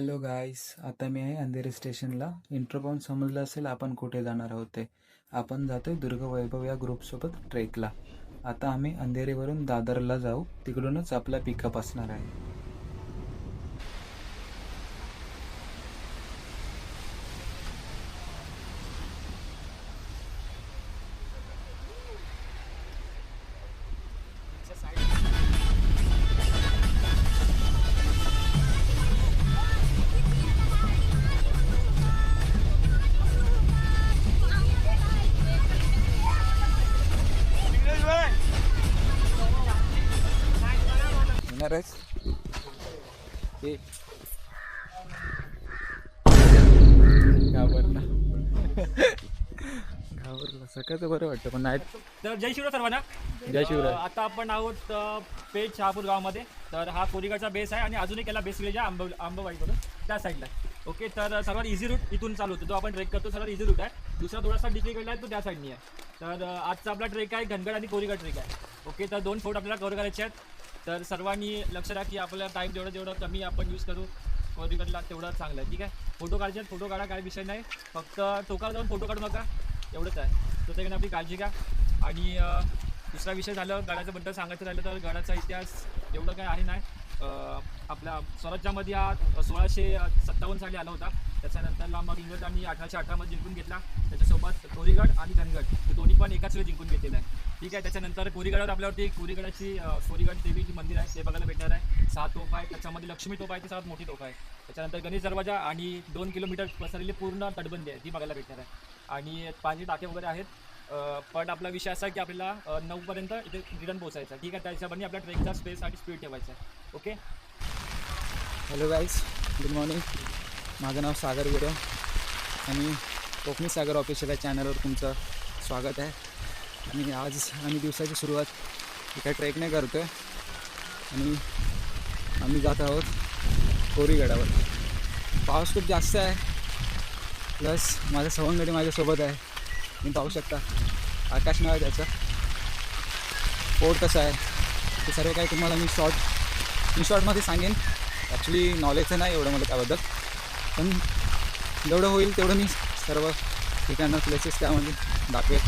Hello गाईस, आता मी आहे अंधेरी स्टेशनला. इंट्रो पाहून समजलं असेल आपण कुठे जाणार आहोत ते. आपण जातोय दुर्ग वैभव या ग्रुपसोबत ट्रेकला. आता आम्ही अंधेरीवरून दादरला जाऊ, तिकडूनच आपला पिकअप असणार आहे. येणार आहेस? घाबरला घाबरला. सकाळचं बरं वाटतं पण नाईट. तर जय शिवराय सर्वांना. जय शिवराय. आता आपण आहोत पेठ शहापूर गावामध्ये. तर हा कोरीगडचा बेस आहे आणि अजून एक याला बेस केलेला आंबवाईकडून त्या साईडला. ओके, तर सर्वात इझी रूट इथून चालू होतो. जो आपण ट्रेक करतो सर्वात इझी रूट आहे. दुसरा थोडासा डिफिकल्ट आहे तो त्या साईडनी आहे. तर आजचा आपला ट्रेक आहे घनगड आणि कोरीगड ट्रेक आहे. ओके, तर 2 फोर्ट आपल्याला कव्हर करायचे आहेत. तर सर्वांनी लक्ष द्या की आपल्याला टाईम जेवढं कमी आपण यूज करू कोरीगडला तेवढं चांगलं आहे. ठीक आहे, फोटो काढायचे, फोटो काढा, काय विषय नाही. फक्त टोकाला जाऊन फोटो काढू नका, एवढंच आहे. तर त्याकडे आपली काळजी घ्या. आणि दुसरा विषय झालं गडाचं बद्दल सांगायचं राहिलं तर गडाचा इतिहास एवढं काय आहे नाही. आपल्या स्वराज्यामध्ये हा 1657 साली आला होता. त्याच्यानंतरला मग इंग्रज आणि 1818मध्ये जिंकून घेतला. त्याच्यासोबत कोरीगड आणि धनगड हे दोन्ही पण एकाच वेळी जिंकून घेतलेलं आहे. ठीक आहे, त्याच्यानंतर कोरीगडावर आपल्यावरती कोरीगडाची कोरीगड देवीची मंदिर आहे ते बघायला भेटणार आहे. 6 तोफ आहे, त्याच्यामध्ये लक्ष्मी तोफ आहे ती सर्वात मोठी तोफ आहे. त्याच्यानंतर गणेश दरवाजा आणि 2 किलोमीटर पसरलेली पूर्ण तटबंदी आहे ती बघायला भेटणार आहे. आणि पाणी टाके वगैरे आहेत. पण आपला विषय असा आहे की आपल्याला 9पर्यंत इथे रिटर्न पोहोचायचं. ठीक आहे, त्या हिशोबाने आपल्या ट्रेकचा स्पेस आणि स्पीड ठेवायचा आहे. ओके. हॅलो गाईस, गुड मॉर्निंग. माझं नाव सागर गिरे आणि कोकणी सागर ऑफिशियल या चॅनलवर तुमचं स्वागत आहे. आणि आज आम्ही दिवसाची सुरुवात एका ट्रेकने करतो आहे आणि आम्ही जात आहोत कोरीगडावर. पाऊस खूप जास्त आहे, प्लस माझा सवंगडी माझ्यासोबत आहे. तुम्ही पाहू शकता आकाश नाव आहे त्याचं. पोट कसं आहे ते सर्व काही तुम्हाला मी शॉर्टमध्ये सांगेन. ॲक्च्युली नॉलेज नाही एवढं मला त्याबद्दल, पण जेवढं होईल तेवढं मी सर्व ठिकाणं प्लेसेस त्यामध्ये दाखवेल.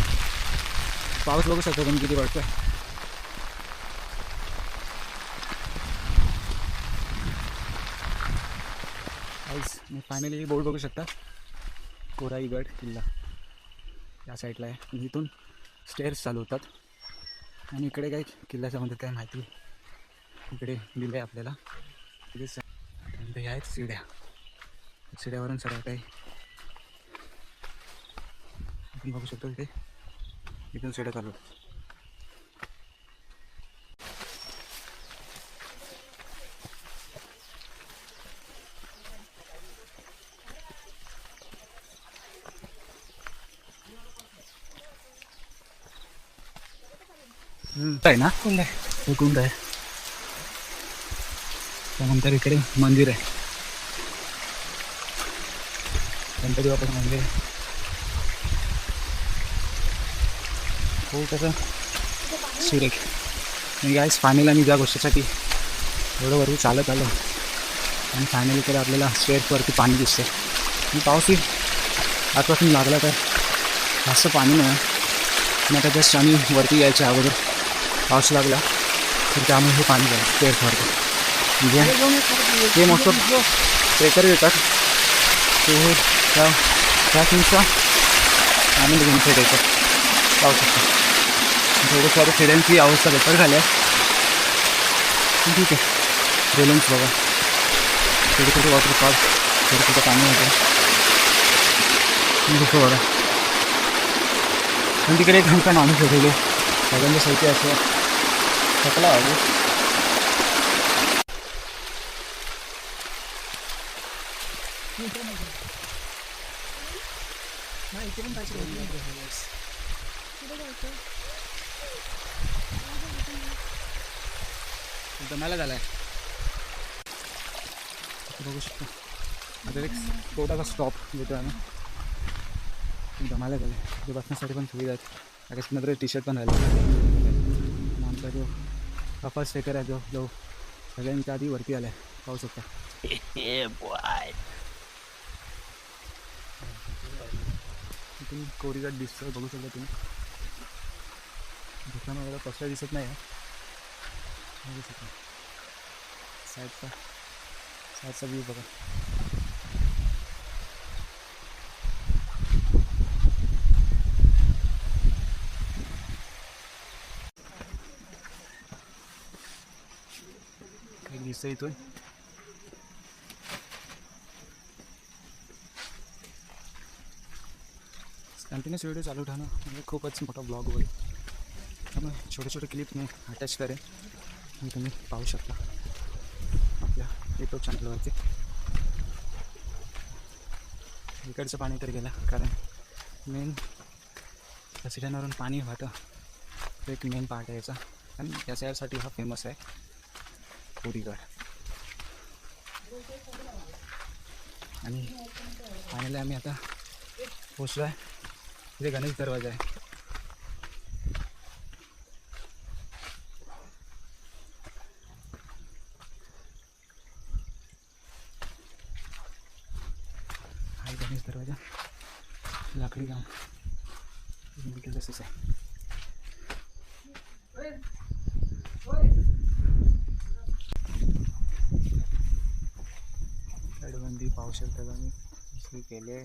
पाऊस बघू शकता तुम्ही किती पडतो आहे. आज मी फायनली बोर्ड बघू शकता, कोराईगड किल्ला या साईडला आहे. आणि इथून स्टेअर्स चालू होतात आणि इकडे काही किल्ल्याच्यामध्ये काय माहिती इकडे दिलं आहे आपल्याला. इथे आहेत शिड्या, शिड्यावरून सर्व काही आपण बघू शकतो. इथे इथून शिड्या चालू होतात. आहे ना, कुंड आहे, हे कुंड आहे. त्यानंतर इकडे मंदिर आहे, गणपती बाप्पाचं मंदिर आहे. हो कसं सुरेख. आणि गाईस फायनली आम्ही ज्या गोष्टीसाठी एवढं वरती चालत आलो आणि फायनली तर आपल्याला स्टेअर्सवरती पाणी दिसतं. आणि पाऊसही आजपासून लागला तर जास्त पाणी नाही. आणि आता जस्ट आम्ही वरती यायच्या अगोदर पाऊस लागला तर त्यामुळे हे पाणी झालं स्टेअर्सवरती. म्हणजे हे मोठं ट्रेकर येतात ते त्या तुमचा आनंद घेऊन ट्रेकर पाहू शकतो. थोडं सारे खेड्यांची अवस्था बेकार झाली आहे. ठीक आहे, रेलिंग्स बघा, थोडे थोडे वॉटरफॉल, थोडं थोडं पाणी होतं. दुसरं बघा, पण तिकडे एक घंटा माणूस होते सगळ्यांच्या सैती असं थकला हवं. दमायला झालाय बघू शकतो. आता एक छोटासा स्टॉप घेतो आम्ही. दमायला झालं आहे. बसण्यासाठी पण सुविधा आहेत. त्याच्यानंतर टी शर्ट पण राहिलं. आमचा जो कफा स्टेकर आहे जो सगळ्यांच्या आधी वरती आला आहे पाहू शकता. तुम्ही कोरीघाट दिसतोय, बघू शकता तुम्ही. दुकान वगैरे कसं दिसत नाही आहे. बघू शकता साईडचा व्ह्यू बघा. काही दिसतं इथून. कंटिन्यूस व्हिडिओ चालू ठेवणं म्हणजे खूपच मोठा ब्लॉग होईल. त्यामुळे छोटे छोटे क्लिप मी अटॅच करेन आणि तुम्ही पाहू शकता आपल्या यूट्यूब चॅनलवरती. इकडचं पाणी तर गेलं, कारण मेन रस्त्यांवरून पाणी वाहतं, तो एक मेन पार्ट आहे याचा. आणि या साईडसाठी हा फेमस आहे कोरीघाट. आणि फायनली आम्ही आता पोचलो आहे. इथे गणेश दरवाजा आहे. हा गणेश दरवाजा लाकडी काम देखील तसंच आहे. तटबंदी पाहू शकता आम्ही दुसरी केले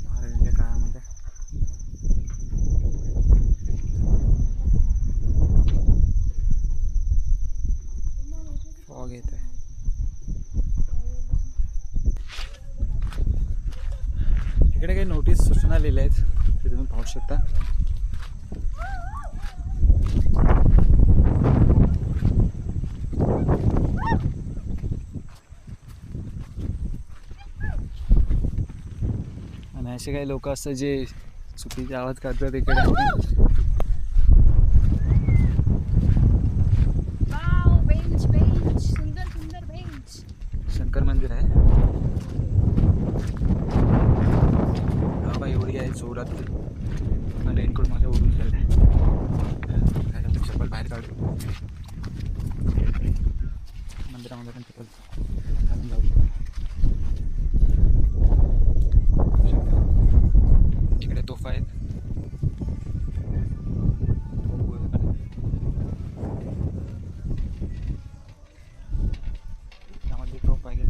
महाराजांच्या काळामध्ये. फॉग येत आहे. इकडे काही नोटीस सूचना लिहिल्या आहेत ते तुम्ही पाहू शकता. आणि असे काही लोक असतात जे चुकीचे आवाज काढतात इकडे. सुंदर सुंदर बेंच. शंकर मंदिर आहे. हवा एवढी आहे जोरात, रेनकोट माझ्या उडून गेलं आहे. चप्पल बाहेर काढू. मंदिरामध्ये पण चप्पल घालून जाऊ शकतो. इकडे तोफा आहेत. त्यामध्ये तोफा आहे.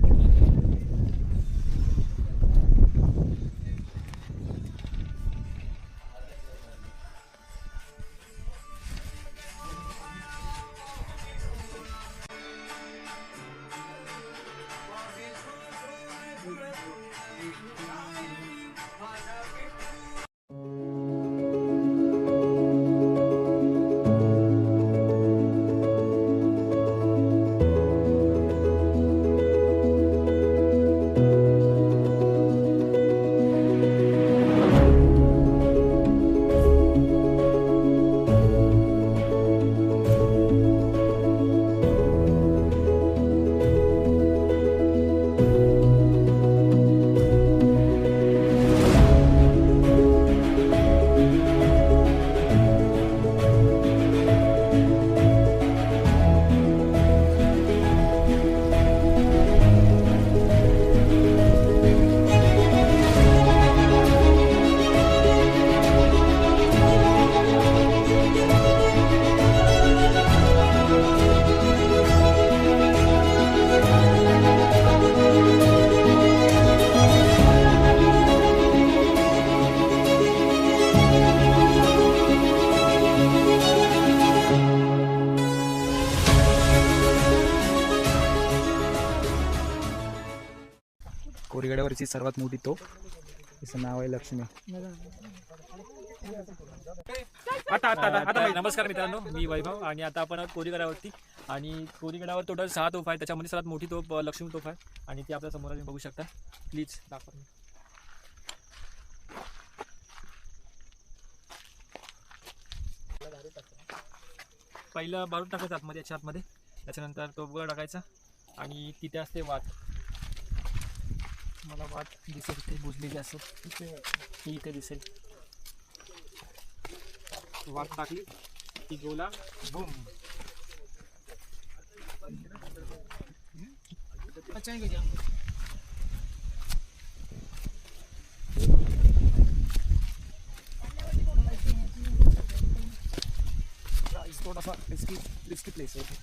कोरीगडावरची सर्वात मोठी तोफ, तिचं नाव आहे लक्ष्मी. आता नमस्कार मित्रांनो, मी वैभव आणि आता आपण कोरीगडावरती. आणि कोरीगडावर टोटल 6 तोफ आहेत. त्याच्यामध्ये सर्वात मोठी तोफ लक्ष्मी तोफ आहे आणि ती आपल्या समोर तुम्ही बघू शकता. प्लीज दाखवा. पहिलं बारूद टाकायचं आतमध्ये, याच्या आतमध्ये. त्याच्यानंतर तो गोळा टाकायचा आणि तिथे असते वात. मला वाट दिसेल ते बुजलेली असं इथे दिसेल. वाट टाकली ती गोला बूम. थोडासा रिस्की प्लेस आहे.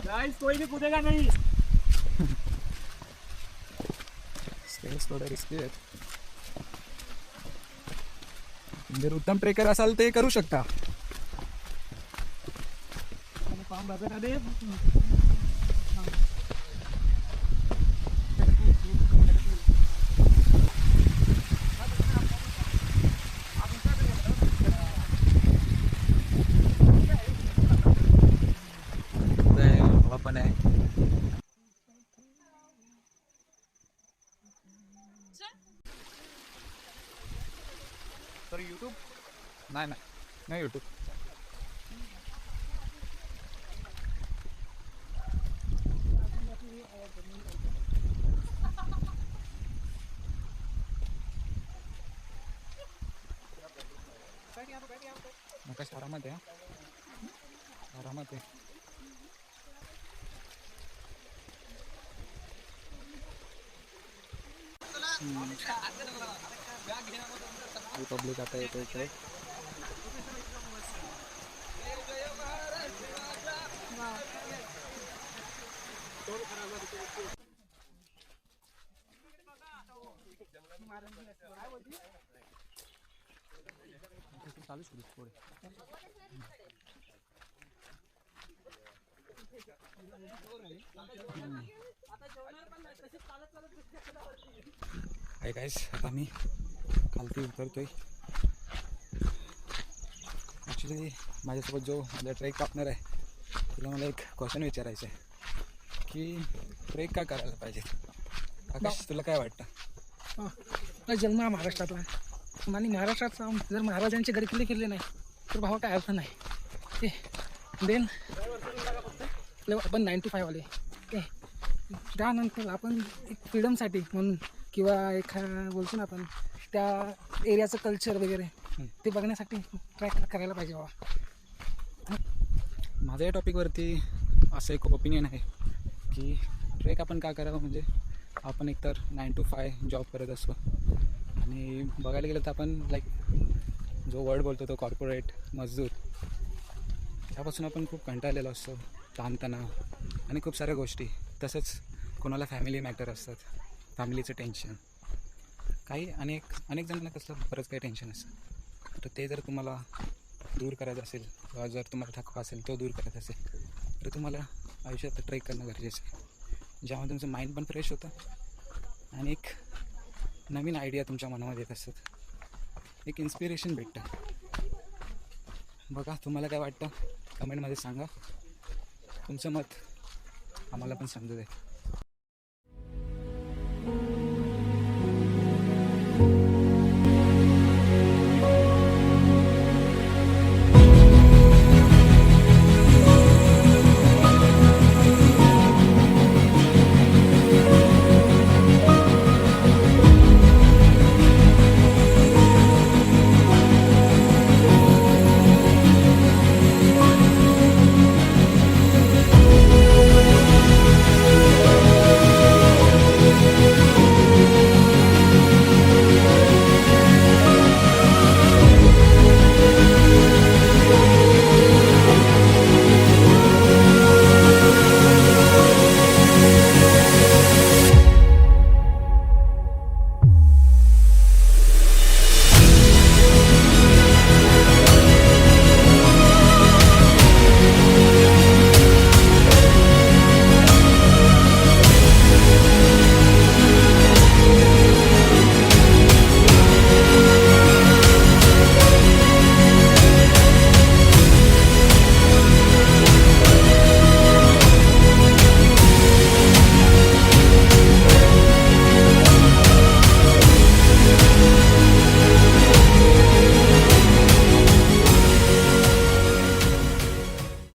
गाइस कोई भी कूदेगा नहीं. स्टेज थोडं रिस्की आहेत. जर उत्तम ट्रेकर असाल ते करू शकता. हवा पण आहे. तर यूट्यूब नाही यूट्यूब. आकाश आरामात आहे. आरामात आहे. पब्लिक आता येतो इथे. चालूच थोडे. हाय गाईस, आता मी खालती उतरतोय. ॲक्च्युली माझ्यासोबत जो माझा ट्रेक पार्टनर आहे तुला मला एक क्वेश्चन विचारायचं आहे की ट्रेक का करायला पाहिजे. आकाश तुला काय वाटतं? जन्म हा महाराष्ट्रातला आणि महाराष्ट्रात जर महाराजांचे गड किल्ले केले नाही तर भावा काय अर्थ नाही. ते देन आपण 95 वाले ते त्यानंतर आपण एक फ्रीडमसाठी म्हणून किंवा बोलतो ना आपण त्या एरियाचं कल्चर वगैरे ते बघण्यासाठी ट्रॅक करायला पाहिजे बाबा. माझ्या या टॉपिकवरती असं एक ओपिनियन आहे की ट्रेक आपण का करावं. म्हणजे आपण एकतर 9 to 5 जॉब करत असतो आणि बघायला गेलं तर आपण जो वर्ड बोलतो तो कॉर्पोरेट मजदूर त्यापासून आपण खूप कंटाळलेलो असतो. ताणतणाव आणि खूप साऱ्या गोष्टी. तसंच कोणाला फॅमिली मॅटर असतात, फॅमिलीचं टेन्शन काही अनेक जणांना कसलं बरंच काही टेन्शन असतं. तर ते जर तुम्हाला दूर करायचं असेल किंवा जर तुम्हाला थकवा असेल तो दूर करायचा असेल तर तुम्हाला आयुष्यात ट्रेक करणं गरजेचं आहे. ज्यामध्ये तुमचं माइंड पण फ्रेश होतं आणि एक नवीन आयडिया तुमच्या मनामध्ये येत असतात. एक इन्स्पिरेशन भेटतं. बघा तुम्हाला काय वाटतं कमेंटमध्ये सांगा. तुमचं मत आम्हाला पण समजू दे.